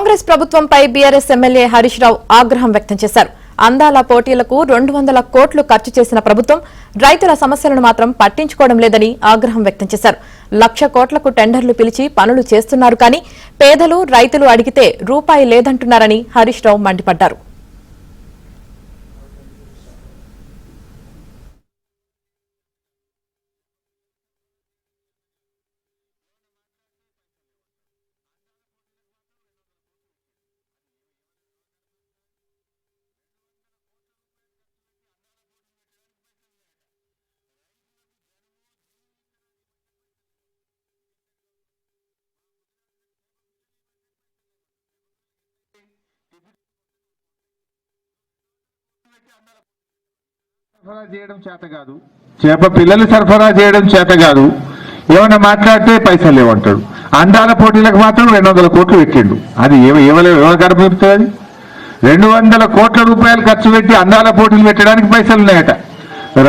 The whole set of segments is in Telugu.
కాంగ్రెస్ ప్రభుత్వంపై బీఆర్ఎస్ ఎమ్మెల్యే హరీష్ రావు ఆగ్రహం వ్యక్తం చేశారు. అందాల పోటీలకు 200 కోట్లు ఖర్చు చేసిన ప్రభుత్వం రైతుల సమస్యలను మాత్రం పట్టించుకోవడం లేదని ఆగ్రహం వ్యక్తం చేశారు. 1,00,000 కోట్లకు టెండర్లు పిలిచి పనులు చేస్తున్నారు కానీ పేదలు రైతులు అడిగితే రూపాయి లేదంటున్నారని హరీష్ రావు మండిపడ్డారు. సరఫరా చేయడం చేత కాదు, చేప పిల్లలు సరఫరా చేయడం చేత కాదు, ఏమన్నా మాట్లాడితే పైసలు లేవంటాడు. అందాల పోటీలకు మాత్రం 200 కోట్లు పెట్టిండు. అది ఎవరు గర్భం? 200 కోట్ల రూపాయలు ఖర్చు పెట్టి అందాల పోటీలు పెట్టడానికి పైసలు ఉన్నాయట.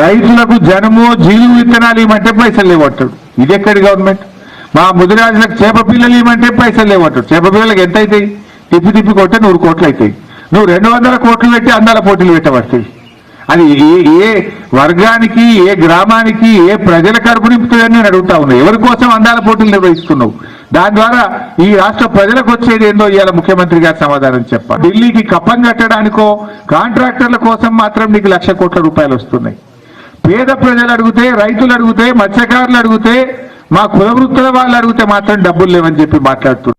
రైతులకు జనము జీలు విత్తనాలు ఇవ్వమంటే పైసలు లేవంటాడు. ఇది ఎక్కడి గవర్నమెంట్? మా ముదిరాజులకు చేప పిల్లలు ఇవ్వమంటే పైసలు లేవంటాడు. చేప పిల్లలకు ఎంత అవుతాయి? తిప్పి కొట్టే 100 కోట్లు అవుతాయి. నువ్వు 200 కోట్లు పెట్టి అందాల పోటీలు పెట్టబడతాయి. అది ఏ వర్గానికి, ఏ గ్రామానికి, ఏ ప్రజల కడుపు నింపుతుందని నేను అడుగుతా ఉన్నా. ఎవరి కోసం అందాల పోటీలు నిర్వహిస్తున్నావు? దాని ద్వారా ఈ రాష్ట్ర ప్రజలకు వచ్చేది ఏందో ఇవాళ ముఖ్యమంత్రి గారు సమాధానం చెప్పాలి. ఢిల్లీకి కప్పం కట్టడానికో కాంట్రాక్టర్ల కోసం మాత్రం నీకు 1,00,000 కోట్ల రూపాయలు వస్తున్నాయి. పేద ప్రజలు అడిగితే, రైతులు అడిగితే, మత్స్యకారులు అడిగితే, మా కుల వృత్తుల వాళ్ళు అడిగితే మాత్రం డబ్బులు లేవని చెప్పి మాట్లాడుతున్నారు.